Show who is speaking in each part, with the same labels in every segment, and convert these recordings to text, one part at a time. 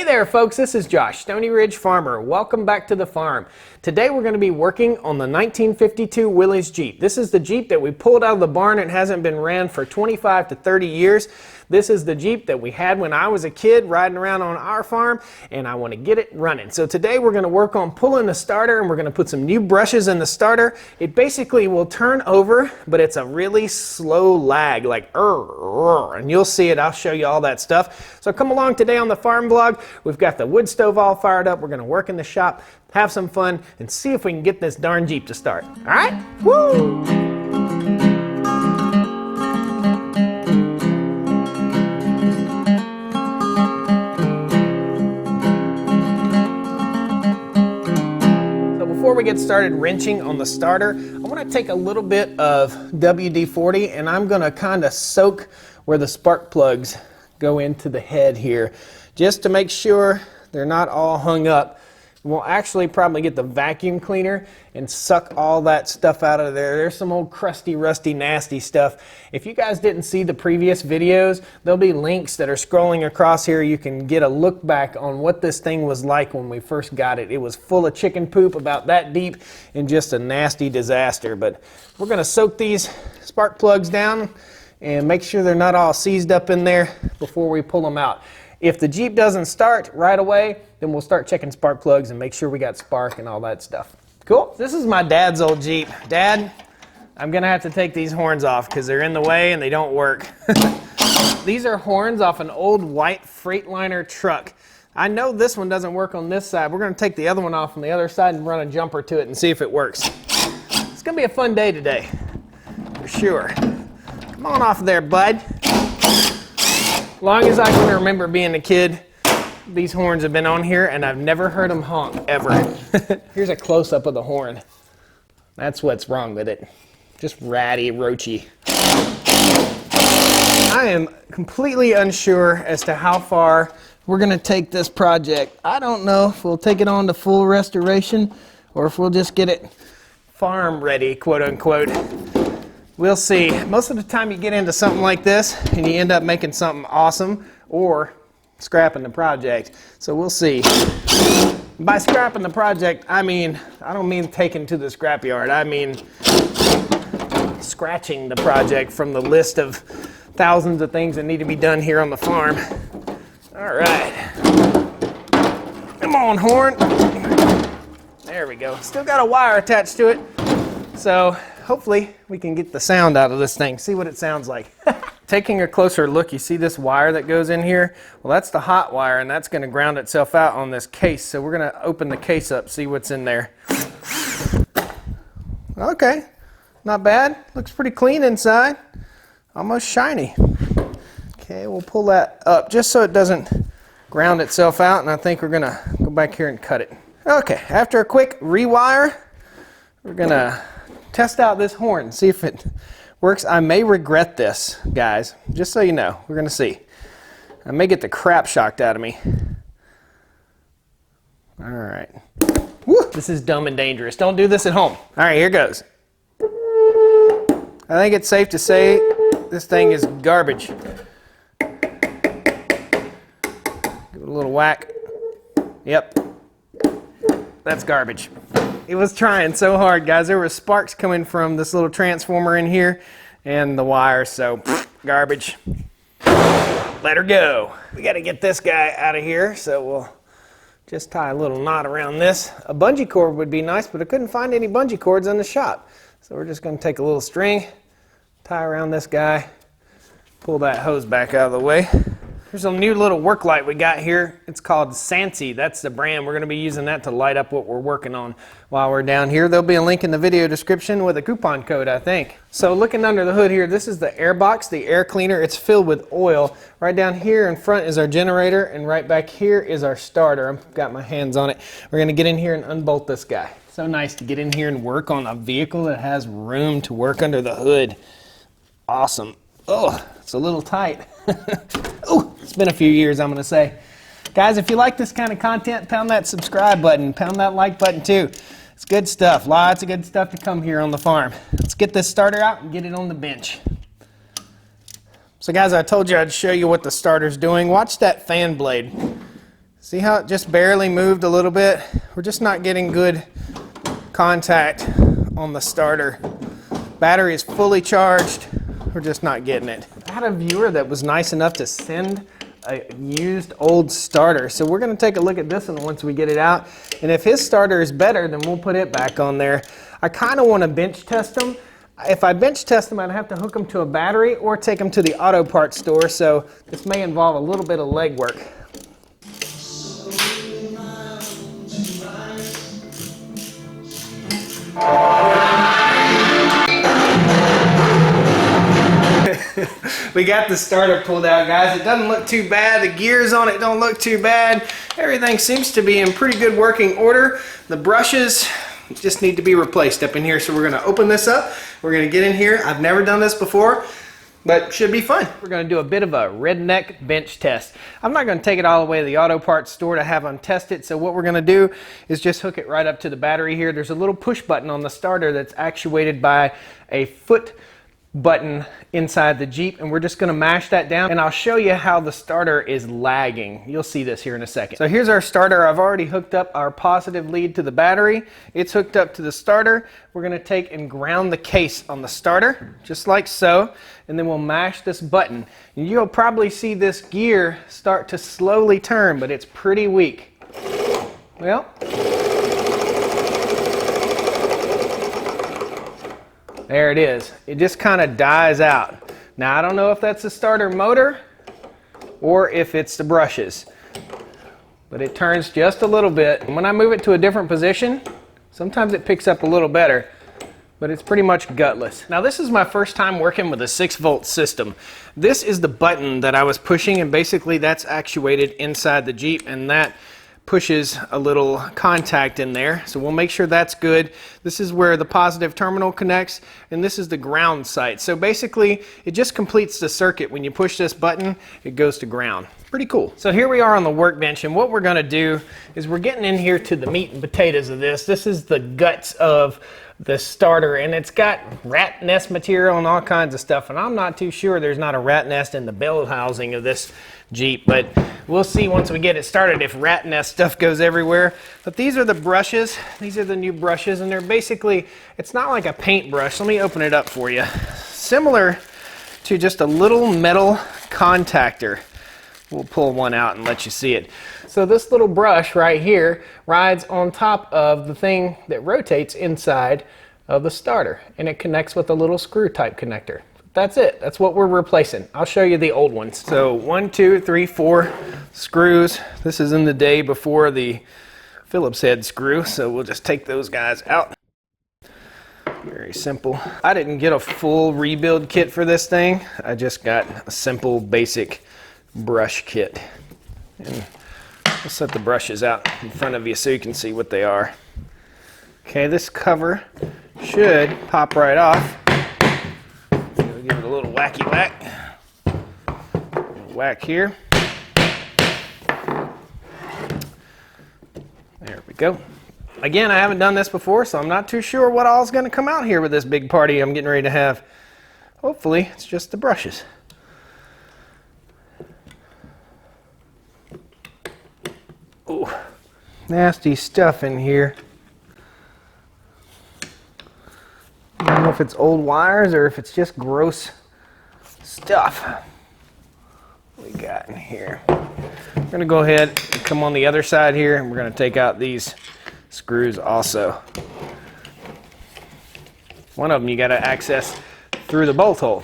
Speaker 1: Hey there folks, this is Josh, Stoney Ridge Farmer. Welcome back to the farm. Today we're going to be working on the 1952 Willys Jeep. This is the Jeep that we pulled out of the barn. It hasn't been ran for 25 to 30 years. This is the Jeep that we had when I was a kid riding around on our farm, and I want to get it running. So today we're going to work on pulling the starter, and we're going to put some new brushes in the starter. It basically will turn over, but it's a really slow lag, like and you'll see it. I'll show you all that stuff. So come along today on the farm vlog. We've got the wood stove all fired up. We're going to work in the shop, have some fun, and see if we can get this darn Jeep to start. All right? Woo! Before we get started wrenching on the starter, I want to take a little bit of WD-40 and I'm going to kind of soak where the spark plugs go into the head here, just to make sure they're not all hung up. We'll actually probably get the vacuum cleaner and suck all that stuff out of there. There's some old crusty, rusty, nasty stuff. If you guys didn't see the previous videos, there'll be links that are scrolling across here. You can get a look back on what this thing was like when we first got it. It was full of chicken poop about that deep and just a nasty disaster. But we're going to soak these spark plugs down and make sure they're not all seized up in there before we pull them out. If the Jeep doesn't start right away, then we'll start checking spark plugs and make sure we got spark and all that stuff. Cool. This is my dad's old Jeep. Dad, I'm going to have to take these horns off because they're in the way and they don't work. These are horns off an old white Freightliner truck. I know this one doesn't work on this side. We're going to take the other one off on the other side and run a jumper to it and see if it works. It's going to be a fun day today, for sure. Come on off there, bud. Long as I can remember being a kid, these horns have been on here and I've never heard them honk, ever. Here's a close-up of the horn. That's what's wrong with it. Just ratty, roachy. I am completely unsure as to how far we're going to take this project. I don't know if we'll take it on to full restoration or if we'll just get it farm ready, quote unquote. We'll see. Most of the time you get into something like this and you end up making something awesome or scrapping the project. So we'll see. By scrapping the project, I don't mean taking to the scrapyard. I mean scratching the project from the list of thousands of things that need to be done here on the farm. All right. Come on, horn. There we go. Still got a wire attached to it. So hopefully we can get the sound out of this thing, see what it sounds like. Taking a closer look, you see this wire that goes in here? Well, that's the hot wire, and that's going to ground itself out on this case. So we're going to open the case up, see what's in there. Okay, not bad. Looks pretty clean inside. Almost shiny. Okay, we'll pull that up just so it doesn't ground itself out, and I think we're going to go back here and cut it. Okay, after a quick rewire, we're going to test out this horn, see if it works. I may regret this, guys, just so you know. We're going to see. I may get the crap shocked out of me. All right. Woo! This is dumb and dangerous. Don't do this at home. All right, here goes. I think it's safe to say this thing is garbage. Give it a little whack. Yep. That's garbage. It was trying so hard, guys. There were sparks coming from this little transformer in here and the wire, so garbage. Let her go. We got to get this guy out of here, so we'll just tie a little knot around this. A bungee cord would be nice, but I couldn't find any bungee cords in the shop. So we're just going to take a little string, tie around this guy, pull that hose back out of the way. Here's a new little work light we got here. It's called Sansi. That's the brand. We're going to be using that to light up what we're working on while we're down here. There'll be a link in the video description with a coupon code, I think. So looking under the hood here, this is the air box, the air cleaner. It's filled with oil. Right down here in front is our generator, and right back here is our starter. I've got my hands on it. We're going to get in here and unbolt this guy. So nice to get in here and work on a vehicle that has room to work under the hood. Awesome. Oh, it's a little tight. Oh, it's been a few years, I'm going to say. Guys, if you like this kind of content, pound that subscribe button. Pound that like button too. It's good stuff. Lots of good stuff to come here on the farm. Let's get this starter out and get it on the bench. So guys, I told you I'd show you what the starter's doing. Watch that fan blade. See how it just barely moved a little bit? We're just not getting good contact on the starter. Battery is fully charged. We're just not getting it. I had a viewer that was nice enough to send a used old starter. So we're gonna take a look at this one once we get it out. And if his starter is better, then we'll put it back on there. I kinda wanna bench test them. If I bench test them, I'd have to hook them to a battery or take them to the auto parts store. So this may involve a little bit of leg work. We got the starter pulled out, guys. It doesn't look too bad. The gears on it don't look too bad. Everything seems to be in pretty good working order. The brushes just need to be replaced up in here. So we're gonna open this up. We're gonna get in here. I've never done this before, but should be fun. We're gonna do a bit of a redneck bench test. I'm not gonna take it all the way to the auto parts store to have them test it. So what we're gonna do is just hook it right up to the battery here. There's a little push button on the starter that's actuated by a foot button inside the Jeep, and we're just going to mash that down, and I'll show you how the starter is lagging. You'll see this here in a second. So here's our starter. I've already hooked up our positive lead to the battery. It's hooked up to the starter. We're going to take and ground the case on the starter just like so, and then we'll mash this button. And you'll probably see this gear start to slowly turn, but it's pretty weak. Well, there it is. It just kind of dies out. Now I don't know if that's the starter motor or if it's the brushes, but it turns just a little bit. And when I move it to a different position, sometimes it picks up a little better, but it's pretty much gutless. Now this is my first time working with a 6-volt system. This is the button that I was pushing, and basically that's actuated inside the Jeep, and that pushes a little contact in there. So we'll make sure that's good. This is where the positive terminal connects, and this is the ground site. So basically it just completes the circuit. When you push this button, it goes to ground. Pretty cool. So here we are on the workbench, and what we're gonna do is we're getting in here to the meat and potatoes of this. This is the guts of the starter, and it's got rat nest material and all kinds of stuff, and I'm not too sure there's not a rat nest in the bell housing of this Jeep, but we'll see once we get it started if rat nest stuff goes everywhere. But these are the brushes. These are the new brushes, and they're basically, it's not like a paintbrush. Let me open it up for you. Similar to just a little metal contactor. We'll pull one out and let you see it. So this little brush right here rides on top of the thing that rotates inside of the starter, and it connects with a little screw type connector. That's it. That's what we're replacing. I'll show you the old ones. So 1, 2, 3, 4 screws. This is in the day before the Phillips head screw, so we'll just take those guys out. Very simple. I didn't get a full rebuild kit for this thing. I just got a simple basic brush kit. And I'll set the brushes out in front of you so you can see what they are. Okay, this cover should pop right off. Give it a little wacky whack. Whack here. There we go. Again, I haven't done this before, so I'm not too sure what all is going to come out here with this big party I'm getting ready to have. Hopefully, it's just the brushes. Ooh, nasty stuff in here. I don't know if it's old wires or if it's just gross stuff we got in here. We're going to go ahead and come on the other side here, and we're going to take out these screws also. One of them you got to access through the bolt hole.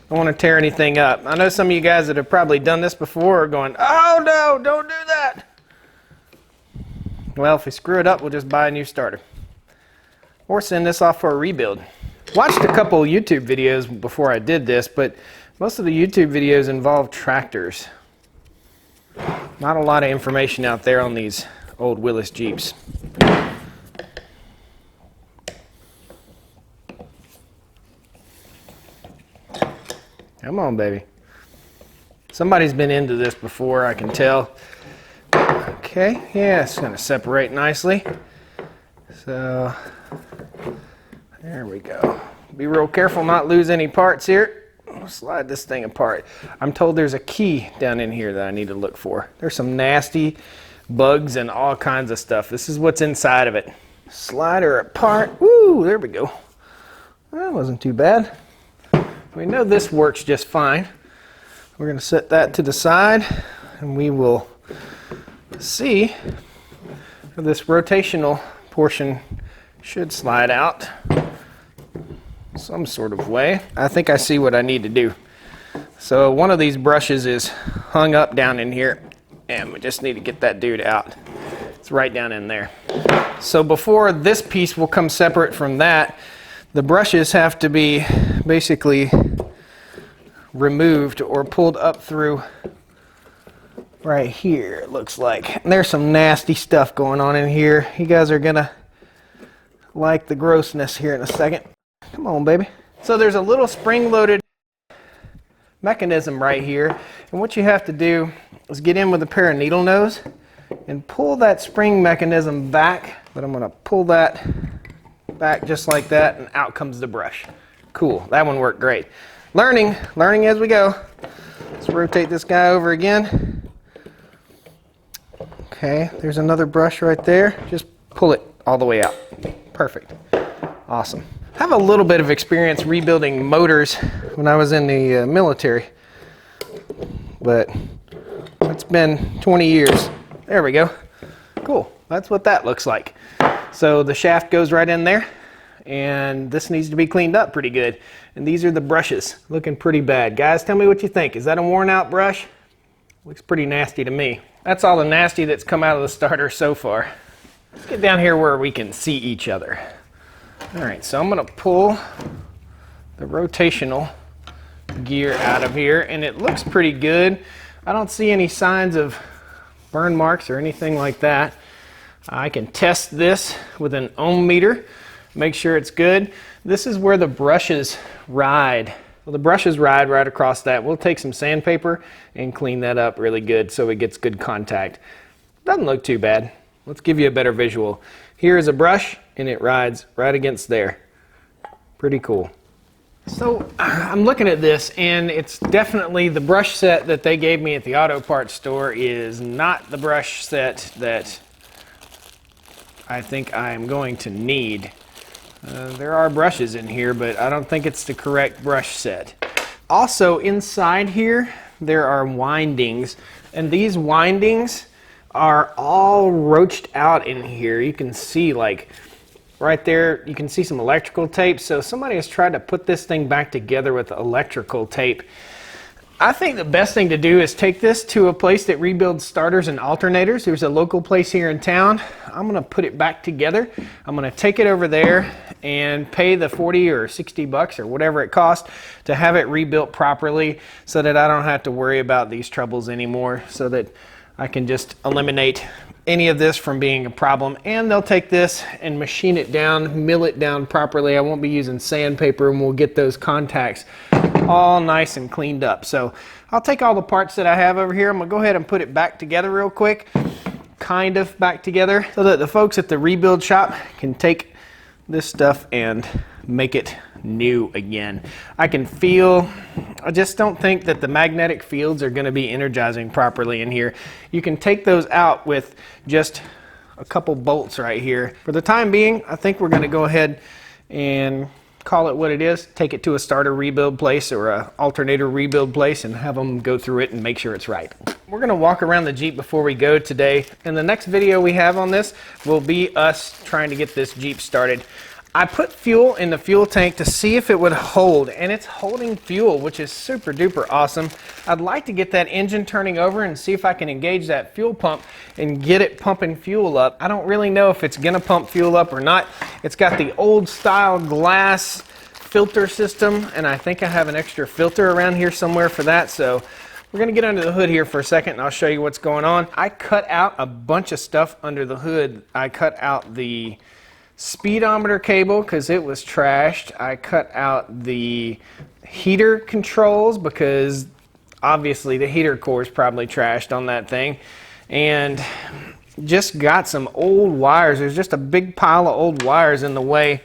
Speaker 1: Don't want to tear anything up. I know some of you guys that have probably done this before are going, oh no, don't do that. Well, if we screw it up, we'll just buy a new starter. Or send this off for a rebuild. Watched a couple YouTube videos before I did this, but most of the YouTube videos involve tractors. Not a lot of information out there on these old Willys Jeeps. Come on, baby. Somebody's been into this before, I can tell. Okay, yeah, it's going to separate nicely. So, there we go. Be real careful not lose any parts here. slide this thing apart. I'm told there's a key down in here that I need to look for. There's some nasty bugs and all kinds of stuff. This is what's inside of it. Slide her apart. Woo, there we go. That wasn't too bad. We know this works just fine. We're going to set that to the side, and we will see if this rotational portion should slide out some sort of way. I think I see what I need to do. So one of these brushes is hung up down in here, and we just need to get that dude out. It's right down in there. So before this piece will come separate from that, the brushes have to be basically removed or pulled up through right here, it looks like. And there's some nasty stuff going on in here. You guys are gonna like the grossness here in a second. Come on, baby. So there's a little spring-loaded mechanism right here, and what you have to do is get in with a pair of needle nose and pull that spring mechanism back. But I'm gonna pull that back just like that, and out comes the brush. Cool, that one worked great. Learning as we go. Let's rotate this guy over again. Okay, there's another brush right there. Just pull it all the way out. Perfect. Awesome. I have a little bit of experience rebuilding motors when I was in the military, but it's been 20 years. There we go. Cool, that's what that looks like. So the shaft goes right in there, and this needs to be cleaned up pretty good. And these are the brushes, looking pretty bad. Guys, tell me what you think. Is that a worn out brush? Looks pretty nasty to me. That's all the nasty that's come out of the starter so far. Let's get down here where we can see each other. All right, so I'm gonna pull the rotational gear out of here, and it looks pretty good. I don't see any signs of burn marks or anything like that. I can test this with an ohm meter, make sure it's good. This is where the brushes ride. Well, the brushes ride right across that. We'll take some sandpaper and clean that up really good so it gets good contact. Doesn't look too bad. Let's give you a better visual. Here is a brush, and it rides right against there. Pretty cool. So I'm looking at this, and it's definitely the brush set that they gave me at the auto parts store is not the brush set that I think I'm going to need. There are brushes in here, but I don't think it's the correct brush set. Also inside here, there are windings, and these windings are all roached out in here. You can see, like, right there, you can see some electrical tape. So somebody has tried to put this thing back together with electrical tape. I think the best thing to do is take this to a place that rebuilds starters and alternators. There's a local place here in town. I'm gonna put it back together. I'm gonna take it over there and pay the 40 or 60 bucks or whatever it costs to have it rebuilt properly so that I don't have to worry about these troubles anymore, so that I can just eliminate any of this from being a problem. And they'll take this and machine it down, mill it down properly. I won't be using sandpaper, and we'll get those contacts all nice and cleaned up. So I'll take all the parts that I have over here. I'm gonna go ahead and put it back together real quick, kind of back together, so that the folks at the rebuild shop can take this stuff and make it new again. I just don't think that the magnetic fields are going to be energizing properly in here. You can take those out with just a couple bolts right here. For the time being, I think we're going to go ahead and call it what it is, take it to a starter rebuild place or a alternator rebuild place and have them go through it and make sure it's right. We're going to walk around the Jeep before we go today, and the next video we have on this will be us trying to get this Jeep started. I put fuel in the fuel tank to see if it would hold, and it's holding fuel, which is super duper awesome. I'd like to get that engine turning over and see if I can engage that fuel pump and get it pumping fuel up. I don't really know if it's gonna pump fuel up or not. It's got the old style glass filter system, and I think I have an extra filter around here somewhere for that. So we're gonna get under the hood here for a second and I'll show you what's going on. I cut out a bunch of stuff under the hood. I cut out the speedometer cable because it was trashed. I cut out the heater controls because obviously the heater core is probably trashed on that thing, and just got some old wires. There's just a big pile of old wires in the way.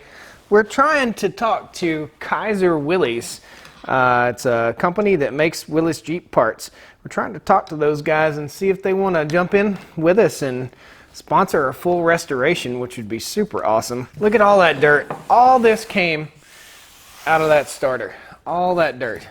Speaker 1: We're trying to talk to Kaiser Willys It's a company that makes Willys Jeep parts. We're trying to talk to those guys and see if they want to jump in with us and sponsor a full restoration, which would be super awesome. Look at all that dirt. All this came out of that starter. All that dirt.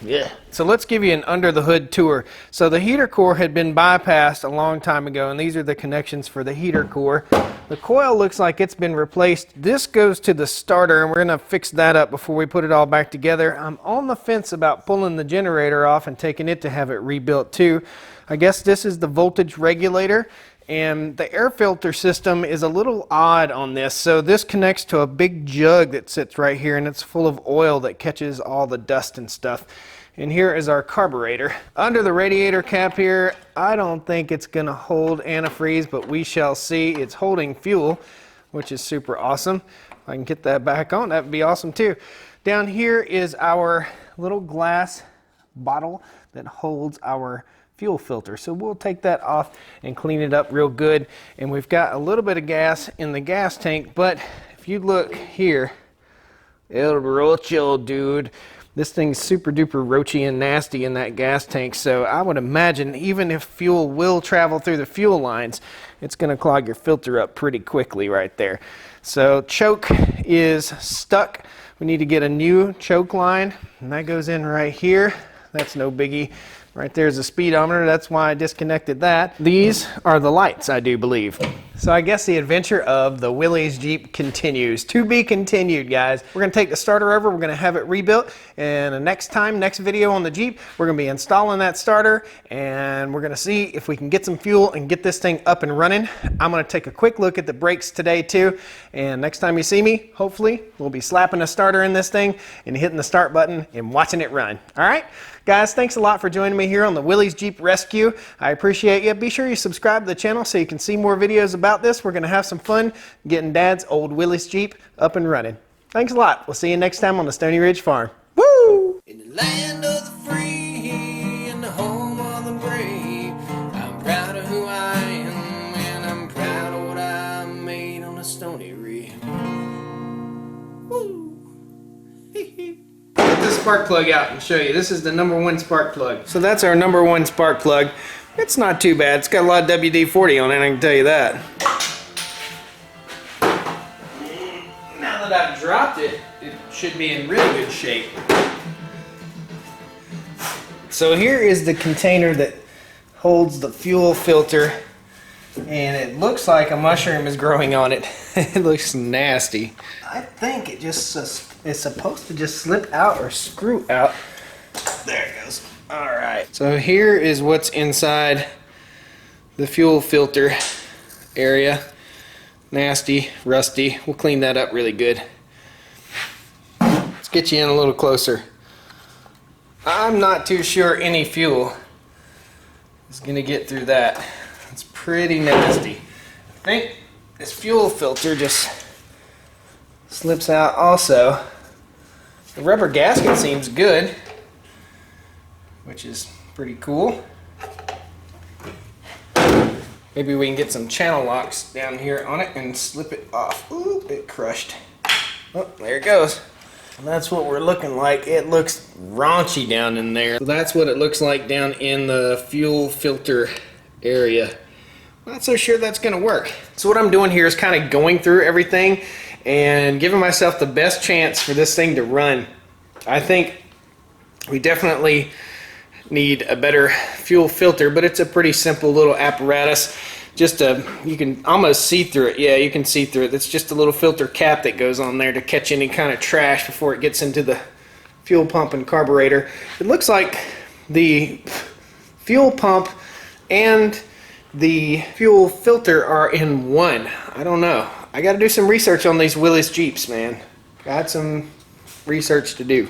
Speaker 1: Yeah. So let's give you an under the hood tour. So the heater core had been bypassed a long time ago, and these are the connections for the heater core. The coil looks like it's been replaced. This goes to the starter, and we're gonna fix that up before we put it all back together. I'm on the fence about pulling the generator off and taking it to have it rebuilt too. I guess this is the voltage regulator, and the air filter system is a little odd on this. So this connects to a big jug that sits right here, and it's full of oil that catches all the dust and stuff. And here is our carburetor. Under the radiator cap here, I don't think it's gonna hold antifreeze, but we shall see. It's holding fuel, which is super awesome. If I can get that back on, that'd be awesome too. Down here is our little glass bottle that holds our fuel filter. So we'll take that off and clean it up real good. And we've got a little bit of gas in the gas tank, but if you look here, El Rocho, dude. This thing's super duper roachy and nasty in that gas tank, so I would imagine even if fuel will travel through the fuel lines, it's gonna clog your filter up pretty quickly right there. So choke is stuck. We need to get a new choke line, and that goes in right here. That's no biggie. Right there's a speedometer, that's why I disconnected that. These are the lights, I do believe. So I guess the adventure of the Willys Jeep continues. To be continued, guys. We're gonna take the starter over, we're gonna have it rebuilt, and the next video on the Jeep, we're gonna be installing that starter, and we're gonna see if we can get some fuel and get this thing up and running. I'm gonna take a quick look at the brakes today too, and next time you see me, hopefully, we'll be slapping a starter in this thing and hitting the start button and watching it run. All right? Guys, thanks a lot for joining me here on the Willys Jeep Rescue. I appreciate you. Be sure you subscribe to the channel so you can see more videos about this. We're going to have some fun getting Dad's old Willys Jeep up and running. Thanks a lot. We'll see you next time on the Stoney Ridge Farm. Woo! In the land of the free and the home of the brave, I'm proud of who I am, and I'm proud of what I made on the Stoney Ridge. Woo! Get this spark plug out and show you. This is the #1 spark plug. So that's our #1 spark plug. It's not too bad. It's got a lot of WD-40 on it, I can tell you that. Now that I've dropped it, it should be in really good shape. So here is the container that holds the fuel filter, and it looks like a mushroom is growing on it. It looks nasty. I think it just is supposed to just slip out or screw out. There it goes. All right. So here is what's inside the fuel filter area. Nasty, rusty. We'll clean that up really good. Let's get you in a little closer. I'm not too sure any fuel is going to get through that. It's pretty nasty. I think this fuel filter just slips out also. The rubber gasket seems good, which is pretty cool. Maybe we can get some channel locks down here on it and slip it off. Ooh, it crushed. Oh, there it goes. And that's what we're looking like. It looks raunchy down in there. So that's what it looks like down in the fuel filter area. Not so sure that's gonna work. So what I'm doing here is kind of going through everything and giving myself the best chance for this thing to run. I think we definitely need a better fuel filter, but it's a pretty simple little apparatus. Just you can almost see through it. Yeah, you can see through it. It's just a little filter cap that goes on there to catch any kind of trash before it gets into the fuel pump and carburetor. It looks like the fuel pump and the fuel filter are in one. I don't know. I got to do some research on these Willys Jeeps, man. Got some research to do.